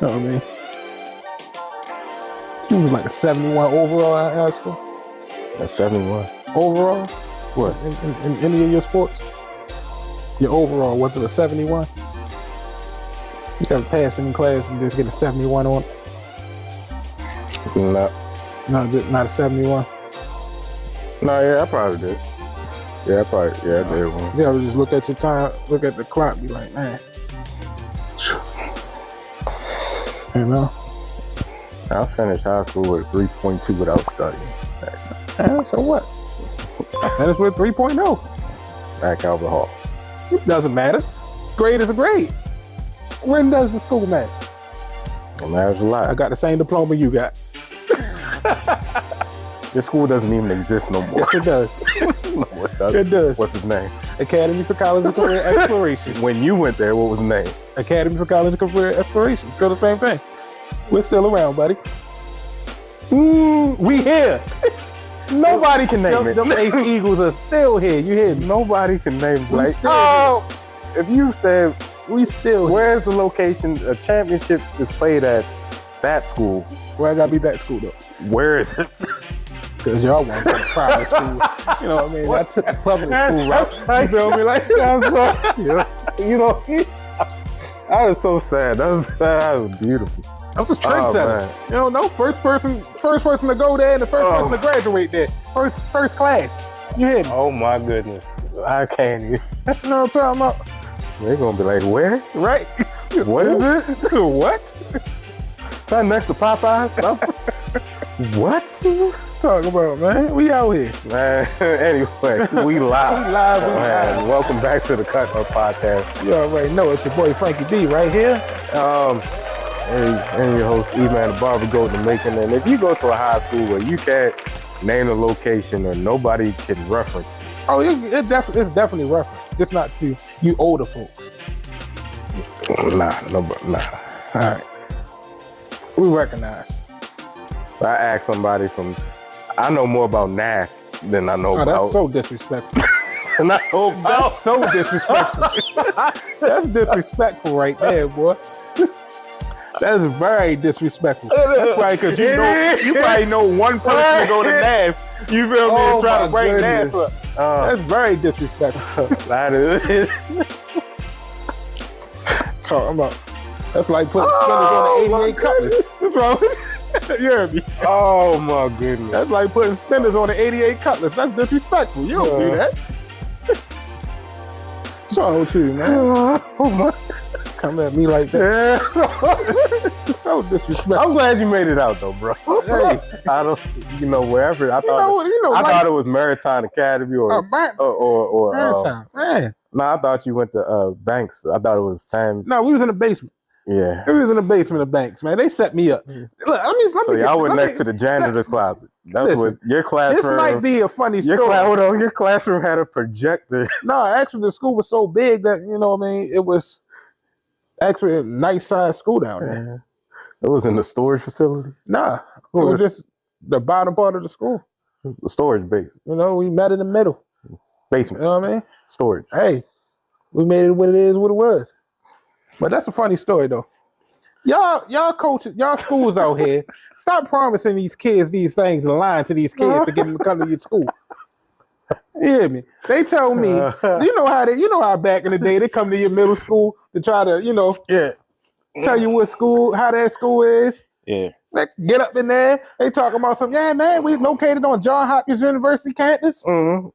know what I mean? He was like a 71 overall in high school. A 71. Overall? What? In any of your sports? Your overall, was it a 71? You ever pass in class and just get a 71 on it? No. Not a 71? No, yeah, I probably did. Yeah, I did one. You ever just look at your time, look at the clock, be like, man. You know? I finished high school with 3.2 without studying. So what? I finished with 3.0. At Calvert Hall. It doesn't matter. Grade is a grade. When does the school matter? It matters a lot. I got the same diploma you got. Your school doesn't even exist no more. Yes, it does. No, it doesn't. It does. What's his name? Academy for College and Career Exploration. When you went there, what was the name? Academy for College and Career Exploration. Still the same thing. We're still around, buddy. We here. Nobody can name it. Them Ace Eagles are still here. You hear me? Nobody can name Blake. Oh, If you said, we still here. where's the location a championship is played at that school, Where I gotta be that school though? where is it? Because y'all want to go to private school. You know what I mean? I took the public school route. You feel me? Like, You know, that was so sad. That was beautiful. I was a trendsetter. Oh, you know, no first person to go there and the first person to graduate there. First class. You hear me? Oh my goodness. I can't even. You know what I'm talking about? They're gonna be like, where? Right? What is it? What? Right next to Popeyes? What? Talking about, man? We out here. Man, anyway, we live. We live. Man, welcome back to the CUTT podcast. You already know it's your boy Frankie B right here. And your host, E-Man the Barber Goat in the making. And if you go to a high school where you can't name the location or nobody can reference it. Oh, it's definitely referenced. It's not to you older folks. Nah. All right. We recognize. I asked somebody I know more about NAF than I know about. That's so disrespectful. That's so disrespectful. That's disrespectful right there, boy. That's very disrespectful. That's right, because you probably know one person to go to NAF. You feel me? And try to bring NAF up. That's very disrespectful. That is. Talking about. That's like putting spinners on the 88 Cutlass. What's wrong with you? You heard me? Oh my goodness. That's like putting spinners on the 88 Cutlass. That's disrespectful. You don't do that. What's wrong with you, man? Oh my. Come at me like that. It's so disrespectful. I'm glad you made it out though, bro. Hey. I don't, wherever. I thought I thought it was Maritime Academy or Maritime. Man. No, I thought you went to Banks. I thought it was Sam. No, we was in the basement. Yeah. We was in the basement of Banks, man. They set me up. Look, So y'all went next to the janitor's closet. That's what your classroom. This might be a funny story. Your classroom had a projector. No, actually the school was so big that, you know what I mean, it was actually a nice sized school down there. It was in the storage facility? Nah, it was just the bottom part of the school. The storage base. You know, we met in the middle. Basement. You know what I mean? Storage. Hey, we made it what it is, what it was. But that's a funny story though. Y'all coaches, y'all schools out here, stop promising these kids these things and lying to these kids to get them to come to your school. You hear me? They tell me, you know how back in the day they come to your middle school to try to, tell you what school, how that school is. Yeah. They get up in there, they talking about something, yeah, man, we located on Johns Hopkins University campus. Mm-hmm.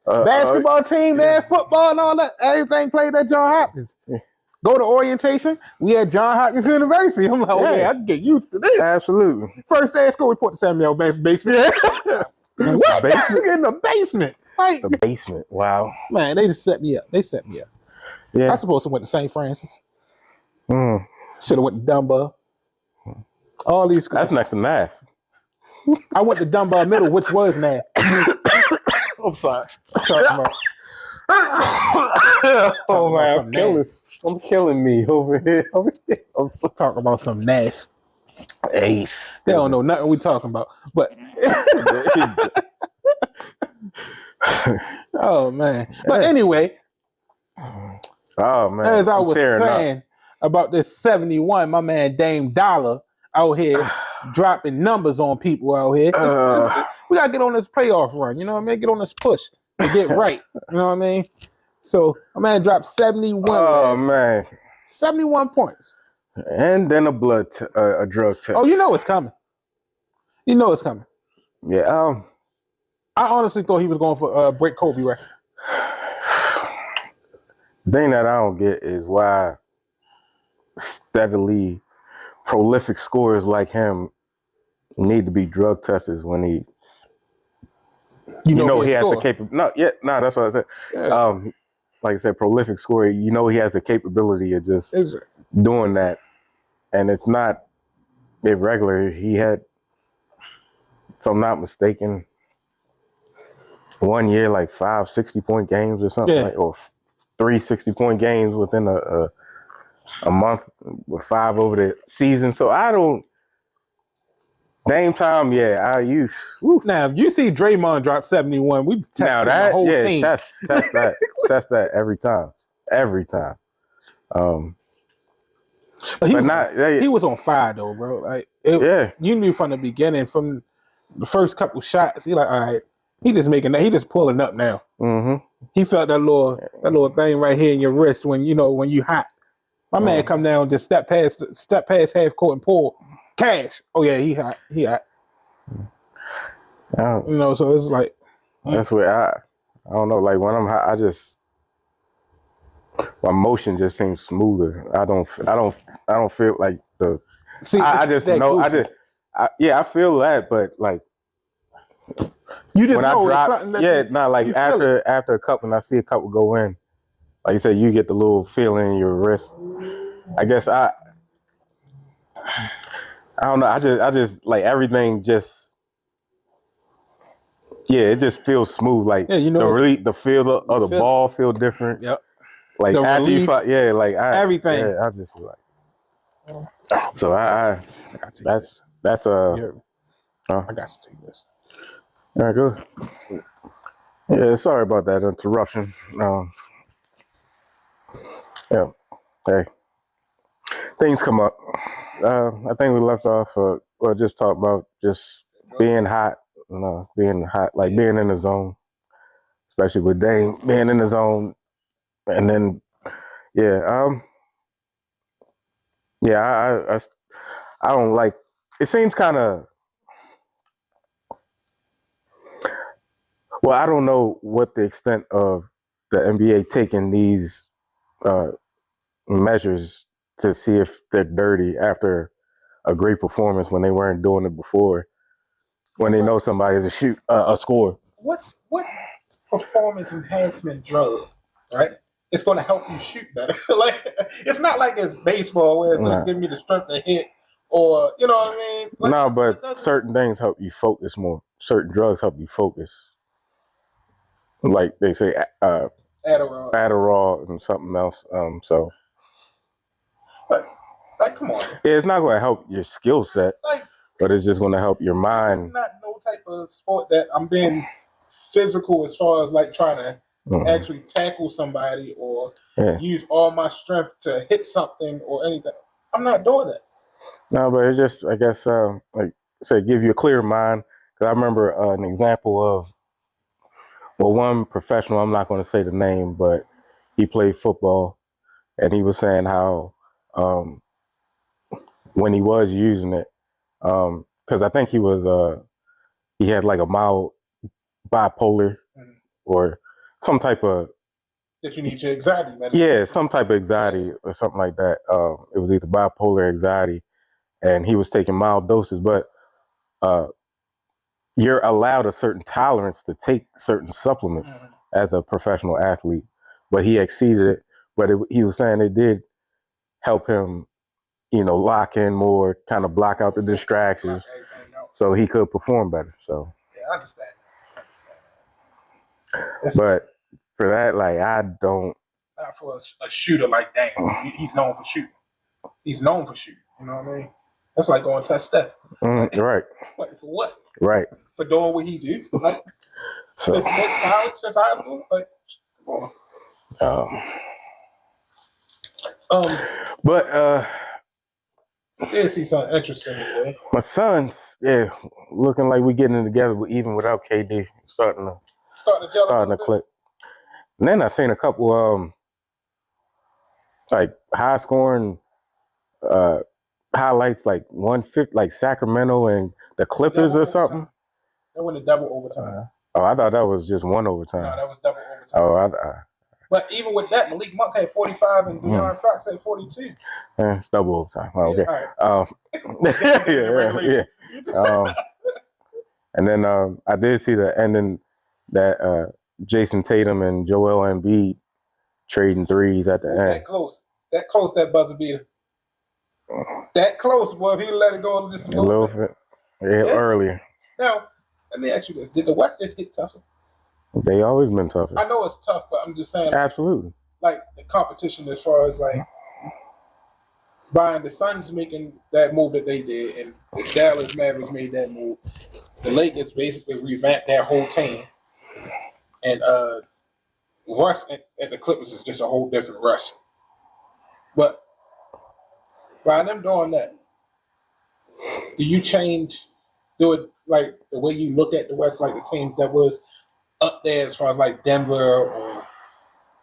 Basketball team there, football and all that, everything played at Johns Hopkins. Yeah. Go to orientation, we at Johns Hopkins University. I'm like, okay, I can get used to this. Absolutely. First day of school, report to Samuel Banks' basement. What? Basement? In the basement. Like, The basement. Wow. man, they just set me up. Yeah. I supposed to went to St. Francis. Mm. Should have went to Dunbar. All these schools. That's next to math. I went to Dunbar Middle, which was NAF. I'm sorry. Oh man, I'm killing me over here. I'm talking about some NAF. Ace. They don't know nothing we talking about. But oh man. But anyway, Oh man. as I was saying, about this 71. My man Dame Dollar out here dropping numbers on people out here. We gotta get on this playoff run. You know what I mean? Get on this push to get right. You know what I mean? So my man dropped 71. Oh man, 71 points. And then a drug test. Oh, you know it's coming. You know it's coming. Yeah. I honestly thought he was going for break Kobe record. The thing that I don't get is why steadily prolific scorers like him need to be drug tested when he, he has the capability. No, that's what I said. Yeah. Like I said, prolific scorer. You know he has the capability of just doing that, and it's not irregular. He had, if I'm not mistaken, 1 year like 5 60-point games or something, or 3 60-point games within a month with 5 over the season. So I don't. Dame time, Now, if you see Draymond drop 71, we test the whole team. Test that, test that every time. He was on fire though, bro. Like, you knew from the beginning, from the first couple shots, he like, all right, he just pulling up now. Mm-hmm. He felt that little thing right here in your wrist when you hot. My man come down, just step past half court and pull. Cash. Oh yeah, he hot. So it's like that's where I don't know. Like when I'm hot, my motion just seems smoother. I don't feel like the. See, I just know. Goofy. I feel that, but like you just when know I drop. Like after a couple, when I see a couple go in, like you said, you get the little feeling in your wrist. I guess I don't know. I just like everything just. Yeah, it just feels smooth. Like the feel of the ball feel different. Yep. Like the after release, you fight, everything. Yeah, I just like. So I that's I got to take this. All right, good. Yeah, sorry about that interruption. Hey, things come up. I think we left off. Just talk about just being hot. Being hot, like being in the zone, especially with Dame being in the zone, and then I don't like. It seems kind of. Well, I don't know what the extent of the NBA taking these measures to see if they're dirty after a great performance when they weren't doing it before, when they know somebody is a scorer. What performance enhancement drug, right? It's going to help you shoot better. Like it's not like it's baseball where it's giving me the strength to hit, or you know what I mean. Like, no, but certain things help you focus more. Certain drugs help you focus. Like they say, Adderall and something else. So, like, come on. Yeah, it's not going to help your skill set, but it's just going to help your mind. It's not no type of sport that I'm being physical as far as like trying to actually tackle somebody or use all my strength to hit something or anything. I'm not doing that. No, but it's just, I guess, like say, give you a clear mind. Because I remember an example of, one professional, I'm not going to say the name, but he played football, and he was saying how when he was using it, because I think he had like a mild bipolar or some type of that you need your anxiety medicine. Yeah, some type of anxiety or something like that. It was either bipolar anxiety, and he was taking mild doses, but you're allowed a certain tolerance to take certain supplements as a professional athlete, but he exceeded it. But he was saying it did help him, lock in more, kind of block out the distractions, so he could perform better. So yeah, I understand. But for that, like, I don't. Not for a shooter like Dame. He's known for shooting. He's known for shooting. You know what I mean? That's like going to test Steph. Right. Like, for what? Right. For doing what he do. Like, since college, since high school. Like, come on. But I did see something interesting today. My son's looking like we getting it together, but even without KD, starting to click. And then I seen a couple like high scoring highlights, like 150, like Sacramento and the Clippers or something. They went to double overtime. I thought that was just one overtime. No, that was double overtime. But even with that, Malik Monk had 45 and De'Aaron Fox had 42. It's double overtime. Oh, okay. Right. And then I did see the ending that Jason Tatum and Joel Embiid trading threes at the end. That close, that buzzer beater. That close, boy. If he let it go just a little bit. Earlier. Now, let me ask you this. Did the West just get tougher? They always been tougher. I know it's tough, but I'm just saying. Absolutely. Like the competition as far as like Brian, the Suns making that move that they did, and the Dallas Mavericks made that move. The Lakers basically revamped their whole team. And Russ and the Clippers is just a whole different Russ. But by them doing that, do you do it like the way you look at the West, like the teams that was up there as far as like Denver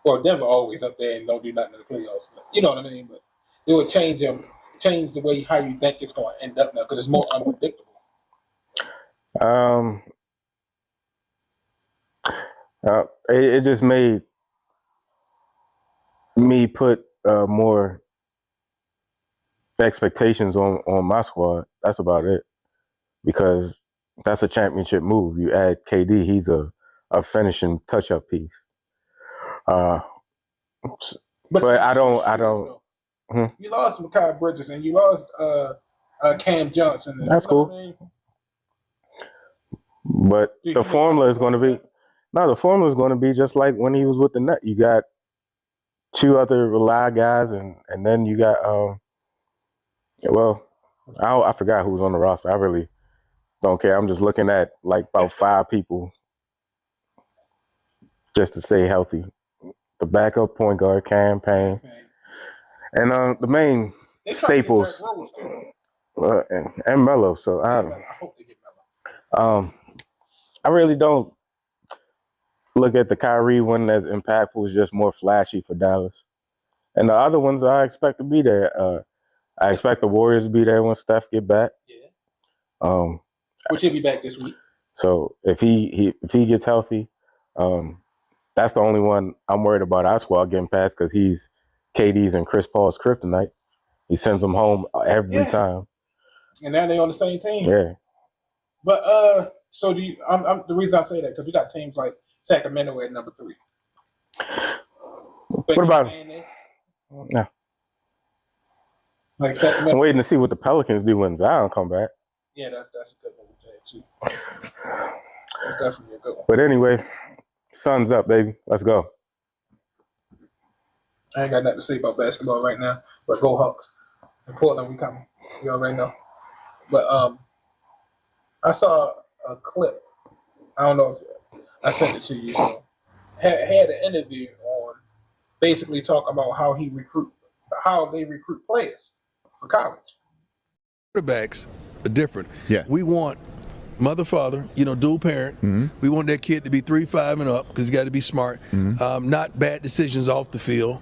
or Denver always up there and don't do nothing in the playoffs. You know what I mean? But it would change the way how you think it's going to end up now because it's more unpredictable. It just made me put more expectations on my squad. That's about it. Because that's a championship move. You add KD, he's a finishing touch-up piece. But I don't. You lost Mikal Bridges and you lost Cam Johnson. That's cool. I mean? But the formula is going to be just like when he was with the Nets. You got two other rely guys, and then you got I forgot who was on the roster. I really don't care. I'm just looking at like about 5 people just to stay healthy. The backup point guard, Cam Payne, and the main staples, and Melo. So I hope they get Melo. I really don't look at the Kyrie one as impactful. It's just more flashy for Dallas. And the other ones I expect to be there. I expect the Warriors to be there when Steph get back. Yeah. Which he'll be back this week. So if he gets healthy, that's the only one I'm worried about our squad getting past because he's KD's and Chris Paul's kryptonite. He sends them home every time. And now they're on the same team. Yeah. But so do you? The reason I say that because we got teams like Sacramento at number 3. What about him? No. Like Sacramento. I'm waiting to see what the Pelicans do when Zion come back. Yeah, that's a good one too. That's definitely a good one. But anyway, sun's up, baby. Let's go. I ain't got nothing to say about basketball right now, but go Hawks. In Portland, we coming. You already know. But I saw a clip. I don't know if I sent it to you. So had an interview on basically talking about how they recruit players for college. Quarterbacks are different. Yeah. We want mother, father, dual parent. Mm-hmm. We want that kid to be 3-5 and up because he's got to be smart. Mm-hmm. Not bad decisions off the field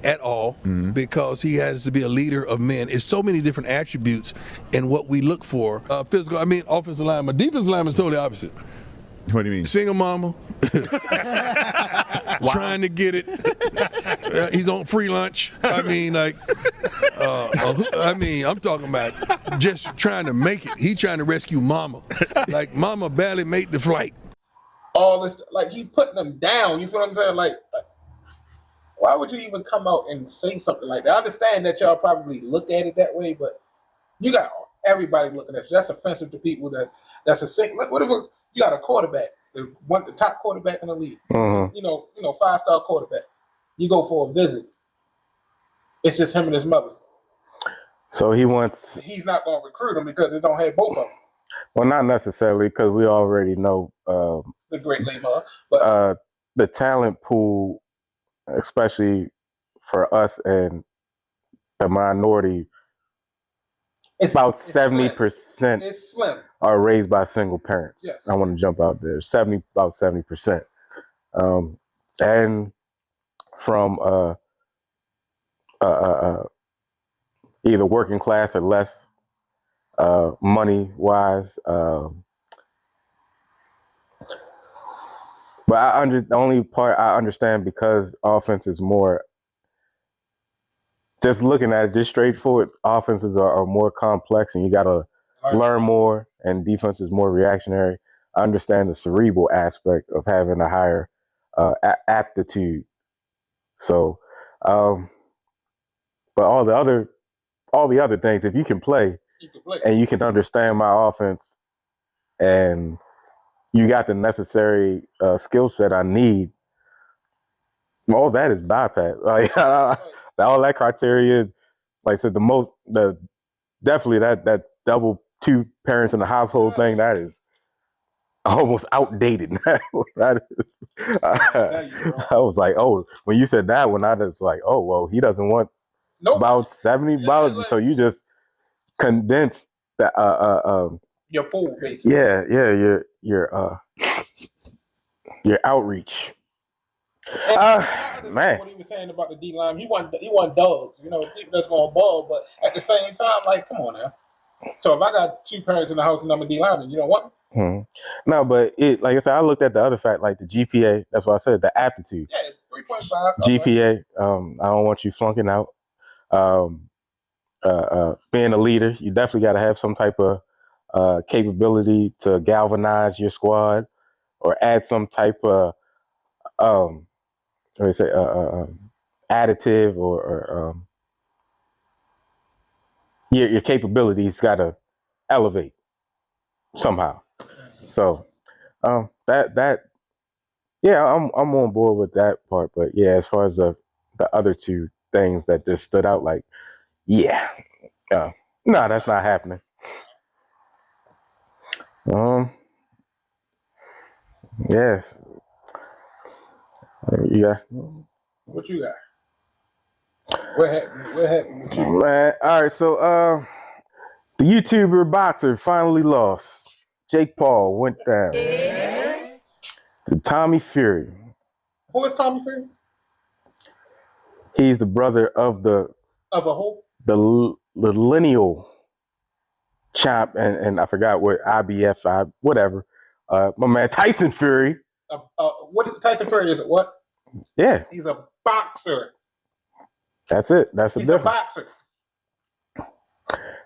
at all, because he has to be a leader of men. It's so many different attributes in what we look for. Physical, offensive line. My defensive line is totally opposite. What do you mean? Single mama. Trying to get it. He's on free lunch. I'm talking about just trying to make it. He trying to rescue mama. Like mama barely made the flight. All this, like he putting them down. You feel what I'm saying? Like why would you even come out and say something like that? I understand that y'all probably look at it that way, but you got everybody looking at you. That's offensive to people that's a sick. Like, whatever. You got a quarterback, the top quarterback in the league. Mm-hmm. 5-star quarterback. You go for a visit. It's just him and his mother. So he's not going to recruit him because it don't have both of them. Well, not necessarily because we already know the great Lamar, but the talent pool, especially for us and the minority, about 70% it's slim. are raised by single parents. Yes. I want to jump out there. About 70%. And from either working class or less money wise. But the only part I understand, because offense is more, just looking at it, just straightforward, offenses are more complex and you got to learn more, and defense is more reactionary. I understand the cerebral aspect of having a higher aptitude. So, but all the other things, if you can play and you can understand my offense and you got the necessary skill set I need, all that is bypass. Like all that criteria, like I said, definitely that double 2 parents in the household thing, that is almost outdated. That is, I was like, oh, when you said that one, I was like, oh, well, he doesn't want about 70 about, so you just condensed the your pool, basically. Yeah, your outreach. Man, what he was saying about the D line, he want dogs, people that's gonna ball, but at the same time, like, come on now. So if I got 2 parents in the house and I'm a D lineman, you don't want me? No, but like I said, I looked at the other fact, like the GPA. That's what I said, the aptitude. Yeah, 3.5 GPA. I don't want you flunking out. Being a leader, you definitely got to have some type of capability to galvanize your squad, or add some type of additive, or your capabilities got to elevate somehow. So yeah, I'm on board with that part. But yeah, as far as the other 2 things that just stood out, like, yeah, no, that's not happening. Yes. Yeah. What you got? What happened with you? Man, all right, so the YouTuber boxer finally lost. Jake Paul went down to Tommy Fury. Who is Tommy Fury? He's the brother of the lineal champ, and I forgot what IBF, whatever. My man Tyson Fury. What Tyson Fury is? What? Yeah, he's a boxer. That's it. That's the difference. He's a boxer.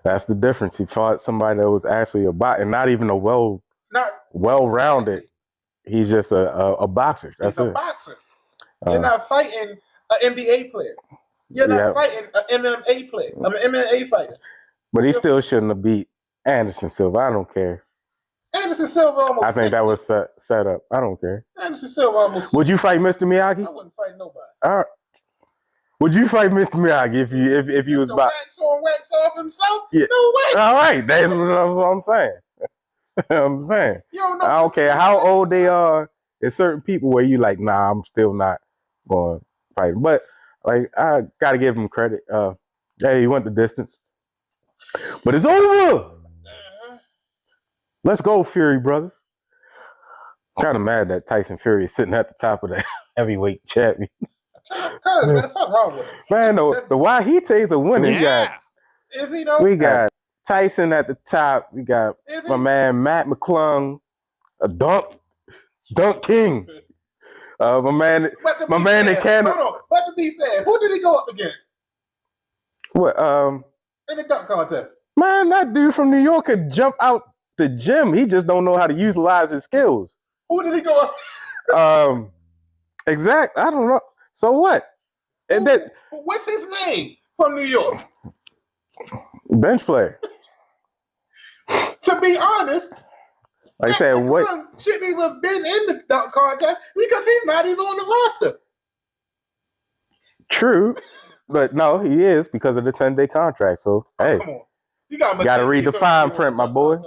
That's the difference. He fought somebody that was actually a boxer, and not even a well-rounded. He's just a boxer. That's he's it. A boxer. You're not fighting an NBA player. You're not fighting an MMA player. I'm an MMA fighter. But he still shouldn't have beat Anderson Silva. I don't care. Anderson Silva almost. I think that was set up. I don't care. Anderson Silva almost. Would you fight Mr. Miyagi? I wouldn't fight nobody. All right. Would you fight Mr. Miyagi if you was wax on, wax off himself? Yeah. No way. All right, that's what I'm saying. I'm saying. I don't care how old they are. There's certain people where you like, nah, I'm still not going to fight. But like, I gotta give him credit. Hey, he went the distance. But it's over. Let's go, Fury brothers. I'm kind of mad that Tyson Fury is sitting at the top of the heavyweight champion. Cause man, something wrong with him. Man, the Wahites are winning. Yeah. Is he though? We got Tyson at the top. We got my man Matt McClung, a dunk king. My man in Canada. Hold on. But to be fair, who did he go up against? What? In the dunk contest. Man, that dude from New York could jump out the gym. He just don't know how to utilize his skills. Who did he go up? Exact. I don't know. So what? And then, what's his name from New York? Bench player. To be honest, like I said, what shouldn't even have been in the dunk contest because he's not even on the roster. True, but no, he is because of the 10-day contract. So hey, come on. You got to read the fine print, my boy.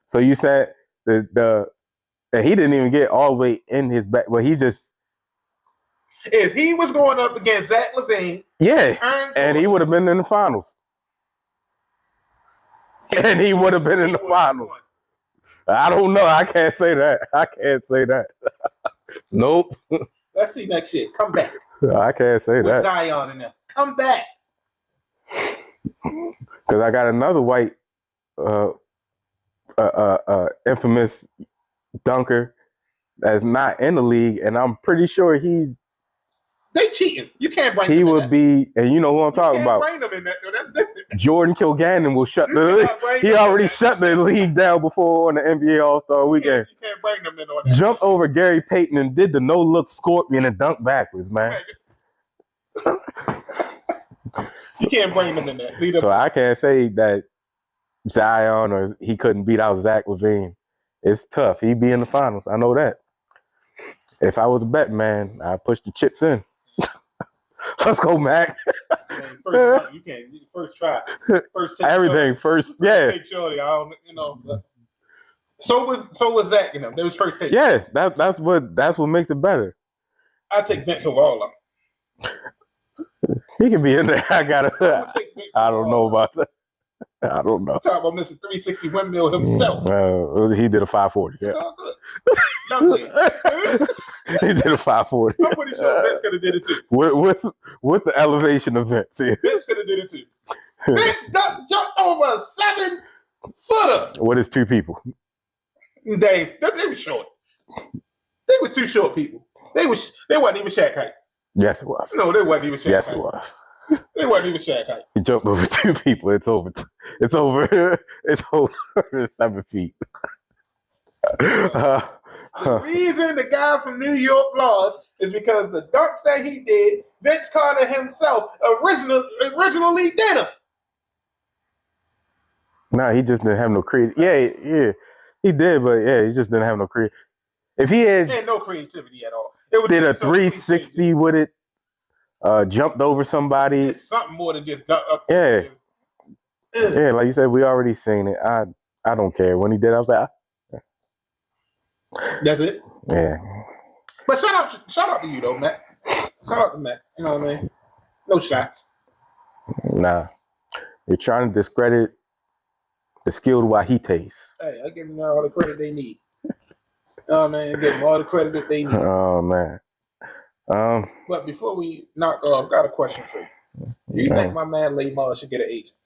So you said that he didn't even get all the way in his back, but he just If he was going up against Zach LaVine, yeah, and he would have been in the finals. And he would have been in the finals. I don't know. I can't say that. Nope. Let's see next year. Come back. I can't say with that. Zion in there. Come back. Because I got another white, infamous dunker that's not in the league, and I'm pretty sure they cheating. You can't bring. He would be, and you know who I'm talking about. Bring them in that. No, that's different. Jordan Kilgannon will shut the. He already shut the league down before on the NBA All-Star Weekend. You can't bring them in on that. Jumped over Gary Payton and did the no-look scorpion and dunked backwards, man. You can't bring them in there. So I can't say that Zion or he couldn't beat out Zach LaVine. It's tough. He'd be in the finals. I know that. If I was a bet man, I'd push the chips in. Let's go, Mac. You can't. First try. First take. Everything first. Yeah. Take surely. I don't. You know. So was Zach. You know. That was first take. Yeah. That's what makes it better. I take Vince over all of them. He can be in there. I don't know about that. I don't know. Talk about Mr. 360 windmill himself. He did a 540. Yeah. It's all good. Young He did a 540. I'm pretty sure Vince could have did it too. With the elevation of Vince. Yeah. Vince could have did it too. Vince jumped over a 7-footer. What is two people? Dave, they were short. They was two short people. They wasn't even Shaq height. Yes, it was. No, they wasn't even Shaq height. Yes, it was. They wasn't even Shaq height. He jumped over two people. It's over 7 feet. The reason the guy from New York lost is because the dunks that he did, Vince Carter himself originally did them. No, he just didn't have no creativity. Yeah, he did, but yeah, he just didn't have no creativity. If he had no creativity at all, did a 360 with it, jumped over somebody. It's something more than just dunk. Yeah, like you said, we already seen it. I don't care. When he did, I was like, that's it. Yeah. But shout out to you though, Matt. Shout out to Matt. You know what I mean? No shots. Nah, you're trying to discredit the skilled Wahites. Hey, I give them all the credit they need. Oh man, give them all the credit that they need. Oh man. But before we knock off, got a question for you. Do you think my man Lamar should get an agent?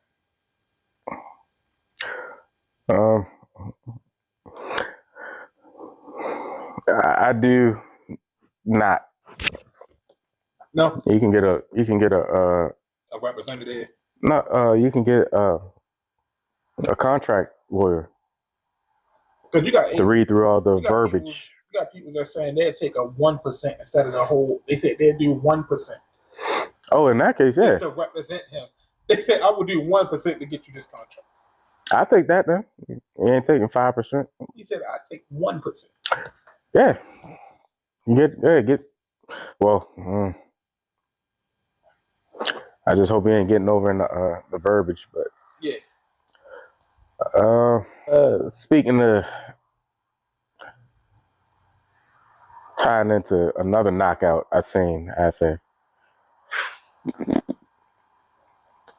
I do not. No. You can get a representative. No, you can get a contract lawyer. Because you got to read through all the verbiage. You got people that are saying they'll take a 1% instead of the whole. They said they'll do 1%. Oh, in that case, yeah. Just to represent him. They said I will do 1% to get you this contract. I'll take that then. You ain't taking 5%. He said I take 1%. Yeah. You well, I just hope he ain't getting over in the verbiage, but yeah. Speaking of tying into another knockout I say,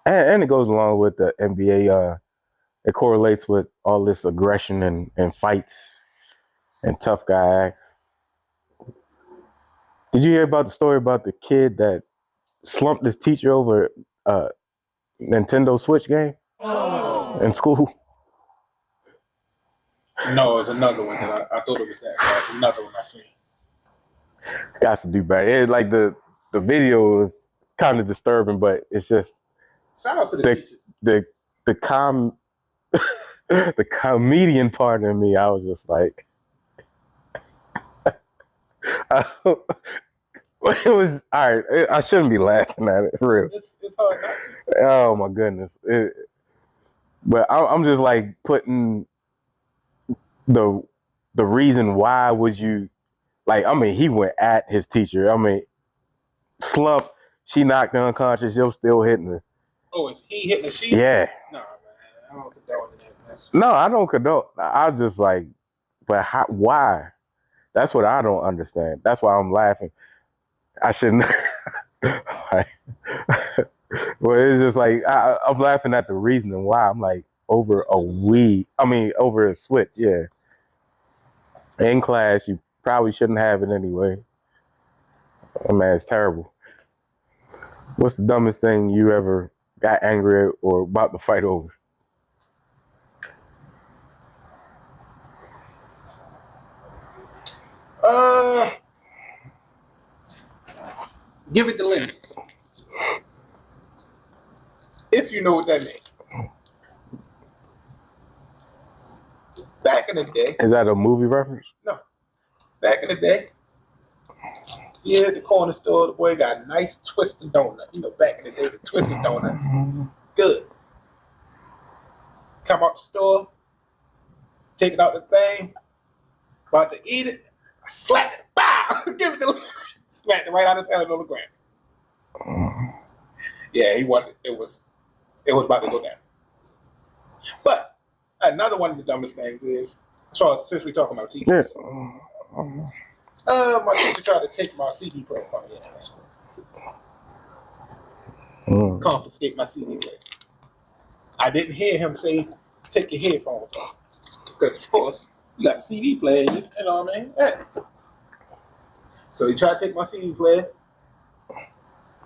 and it goes along with the NBA. It correlates with all this aggression and fights and tough guy acts. Did you hear about the story about the kid that slumped his teacher over a Nintendo Switch game in school? No, it's another one. I thought it was that. It's another one I seen. Got to do better. Like the video is kind of disturbing, but it's just shout out to the teachers. The comedian part of me, I was just like, it was all right. I shouldn't be laughing at it for real. It's hard not to. Oh my goodness! But I'm just like putting the reason why would you like? I mean, he went at his teacher. I mean, slump. She knocked her unconscious. You're still hitting her. Oh, is he hitting her? She? Yeah. No, man, I don't condone that. No, I don't condone. I just like, but why? That's what I don't understand. That's why I'm laughing. I shouldn't. Like, well, it's just like I'm laughing at the reasoning why. I'm like, over a switch, yeah. In class, you probably shouldn't have it anyway. Oh, man, it's terrible. What's the dumbest thing you ever got angry at or about to fight over? Give it the limit. If you know what that means. Back in the day. Is that a movie reference? No. Back in the day, you at the corner store, the boy got a nice twisted donut. You know, back in the day, the twisted donuts. Good. Come out the store, take it out the thing, about to eat it, I slap it. Bow! Give it the smacked it right out of his hand on the ground. Yeah, he wanted it was about to go down. But another one of the dumbest things is, since we're talking about teachers, my teacher tried to take my CD player from me in high school. Confiscate my CD player. I didn't hear him say, take your headphones off. Because, of course, you got a CD player, you know what I mean? Yeah. So he tried to take my CD player,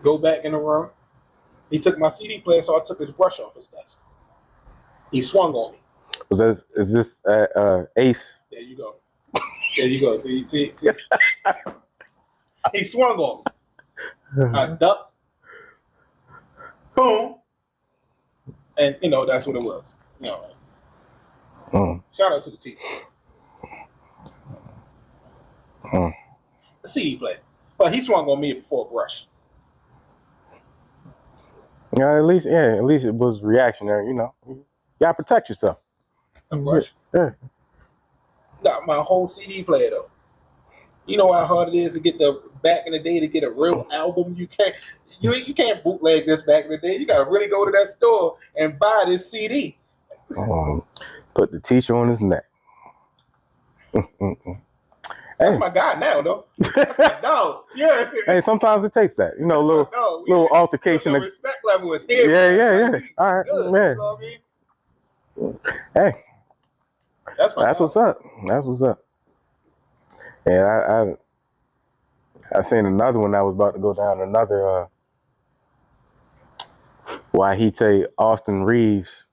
go back in the room. He took my CD player, so I took his brush off his desk. He swung on me. Is this Ace? There you go. There you go. See. He swung on me. I ducked. Boom. And, that's what it was. Shout out to the teacher. The CD player. But he swung on me before a brush. Yeah, at least it was reactionary, You gotta protect yourself. A brush? Yeah. Got my whole CD player though. You know how hard it is to get back in the day to get a real album? You can't bootleg this back in the day. You gotta really go to that store and buy this CD. Put the teacher on his neck. That's my guy now, though. That's my dog. Yeah. Hey, sometimes it takes that. Little altercation. The respect level is here. Yeah. All right, good, man. You know what I mean? Hey. That's what's up. That's what's up. Yeah, I seen another one that was about to go down. Another why he say Austin Reeves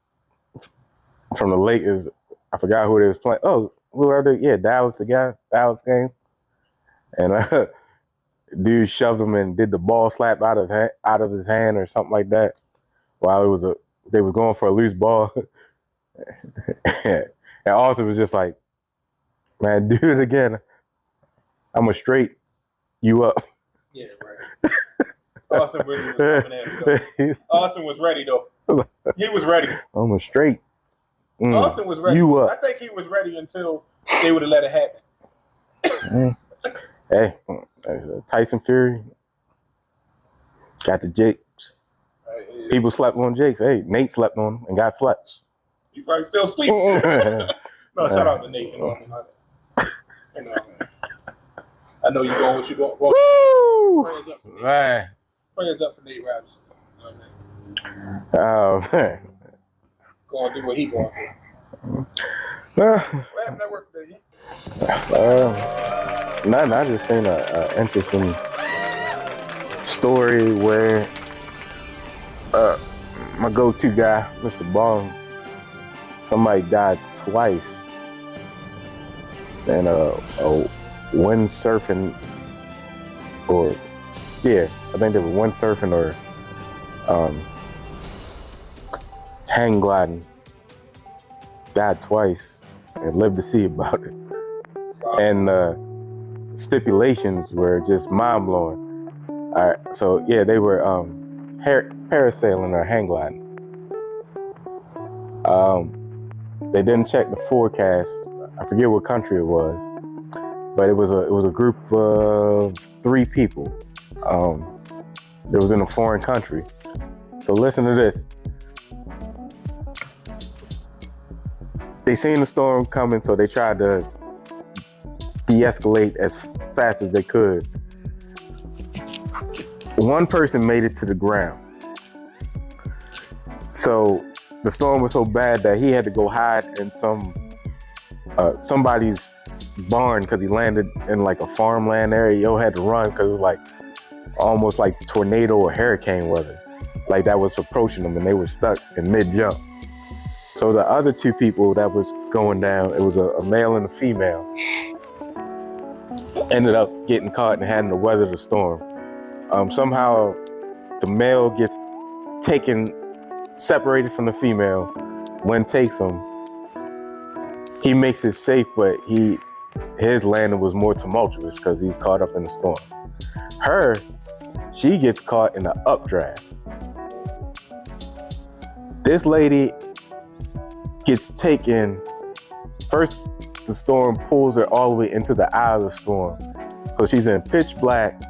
from the Lakers. I forgot who they was playing. Oh, whoever. Yeah, Dallas game. And dude shoved him and did the ball slap out of his hand or something like that. While they were going for a loose ball. And Austin was just like, man, do it again. I'm gonna straight you up. Yeah, right. Austin really was coming at it, Austin was ready though. He was ready. I'm gonna straight. Austin was ready. You up. I think he was ready until they would have let it happen. Hey, Tyson Fury got the Jakes. People slept on Jakes. Hey, Nate slept on him and got slept. You probably still sleep. No, shout out to Nate. I know you're going what you're going. Woo! Prayers up for Nate. Man. Prayers up for Nate Robinson. Oh, man. Going through what he going through. What happened at work today? Nothing. I just seen an interesting story where my go-to guy, Mr. Bong, somebody died twice in a windsurfing, I think they were windsurfing or hang gliding. Died twice and lived to see about it. And stipulations were just mind-blowing. All right, so yeah, they were parasailing or hang gliding. They didn't check the forecast. I forget what country it was, but it was a group of 3 people. It was in a foreign country. So listen to this. They seen the storm coming, so they tried to de-escalate as fast as they could. One person made it to the ground. So the storm was so bad that he had to go hide in somebody's barn because he landed in like a farmland area. Yo had to run because it was like almost like tornado or hurricane weather. Like that was approaching them and they were stuck in mid-jump. So the other two people that was going down, it was a male and a female, ended up getting caught and having to weather the storm. Somehow the male gets separated from the female. Wind takes him. He makes it safe, but his landing was more tumultuous because he's caught up in the storm. She gets caught in the updraft. This lady gets taken. First, the storm pulls her all the way into the eye of the storm. So she's in pitch black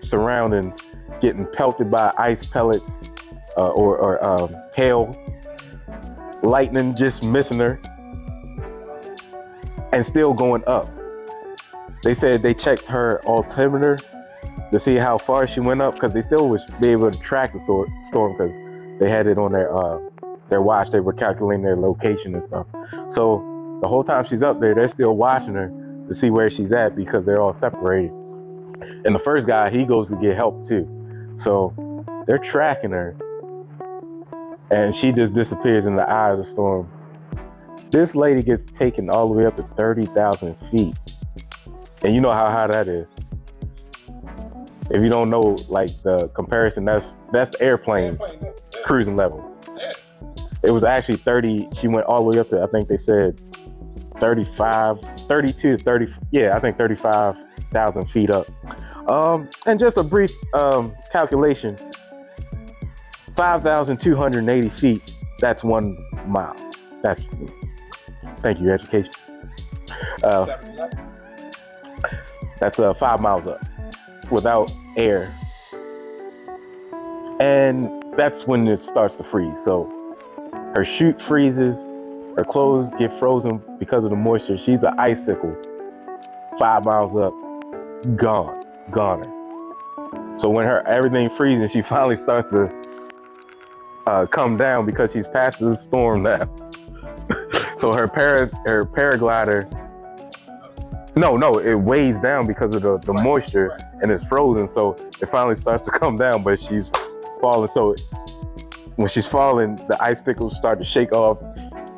surroundings, getting pelted by ice pellets or hail, lightning just missing her, and still going up. They said they checked her altimeter to see how far she went up because they still was be able to track the storm because they had it on their watch. They were calculating their location and stuff. So the whole time she's up there, they're still watching her to see where she's at because they're all separated. And the first guy, he goes to get help too. So they're tracking her and she just disappears in the eye of the storm. This lady gets taken all the way up to 30,000 feet. And you know how high that is. If you don't know, like the comparison, that's the airplane cruising level. It was actually 30, she went all the way up to, I think they said 32 to 30, yeah, I think 35,000 feet up. And just a brief calculation, 5,280 feet, that's 1 mile. Thank you, education. That's 5 miles up without air. And that's when it starts to freeze. So her chute freezes, her clothes get frozen because of the moisture. She's an icicle, 5 miles up, goner. So when everything freezes, she finally starts to come down because she's past the storm now. So her paraglider, no, it weighs down because of the moisture and it's frozen. So it finally starts to come down, but she's falling. So when she's falling, the icicles start to shake off.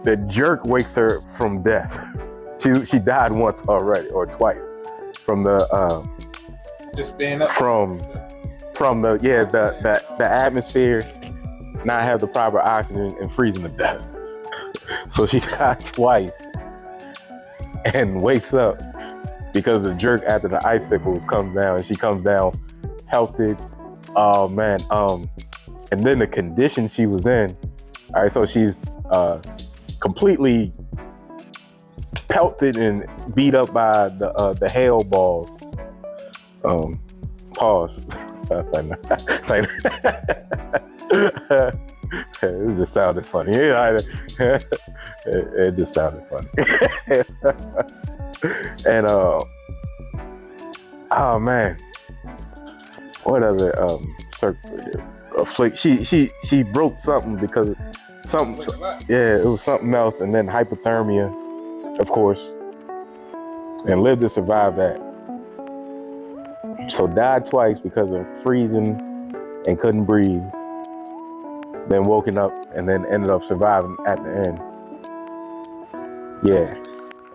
The jerk wakes her from death. She died once already, or twice, from the just being up from the atmosphere not have the proper oxygen and freezing to death. So she died twice and wakes up because the jerk after the icicles comes down, and she comes down pelted. Oh man. And then the condition she was in. All right, so she's completely pelted and beat up by the hail balls. Pause. It just sounded funny. It just sounded funny. And oh man, what other she broke something because of something. Yeah, it was something else, and then hypothermia, of course, and lived to survive that. So died twice because of freezing and couldn't breathe. Then woken up and then ended up surviving at the end. Yeah,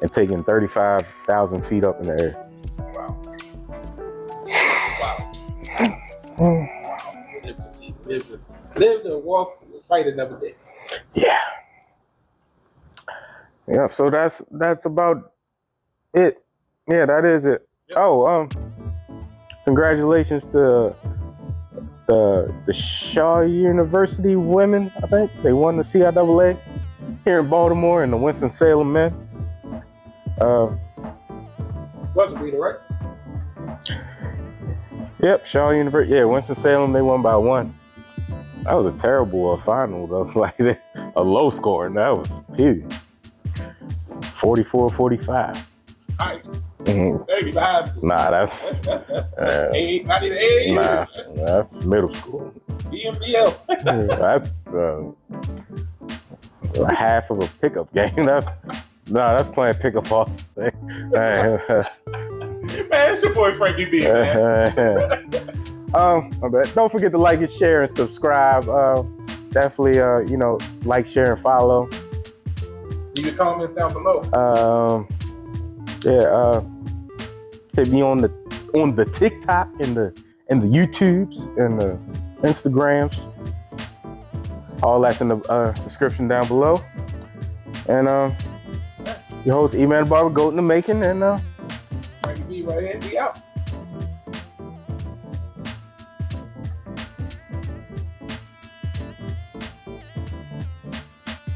and taking 35,000 feet up in the air. Wow. Live to see, live to walk, fight another day. Yeah. Yeah. So that's about it. Yeah, that is it. Yep. Oh, congratulations to the Shaw University women. I think they won the CIAA here in Baltimore, and the Winston-Salem men. Was it right? Yep, Shaw University. Yeah, Winston-Salem, they won by 1. That was a terrible final, though. Like a low score, and that was huge. 44-45. All right. Maybe high school. Nah, that's not even A. Nah, that's middle school. BMBL. That's half of a pickup game. That's playing pickup ball. Man, it's your boy Frankie B, man. Don't forget to like and share and subscribe. Definitely, like, share, and follow. Leave your comments down below. Hit me on the TikTok and the YouTubes and the Instagrams. All that's in the description down below. And your host, E-Man Barber, Goat in the Making, and Frankie B right here, we out.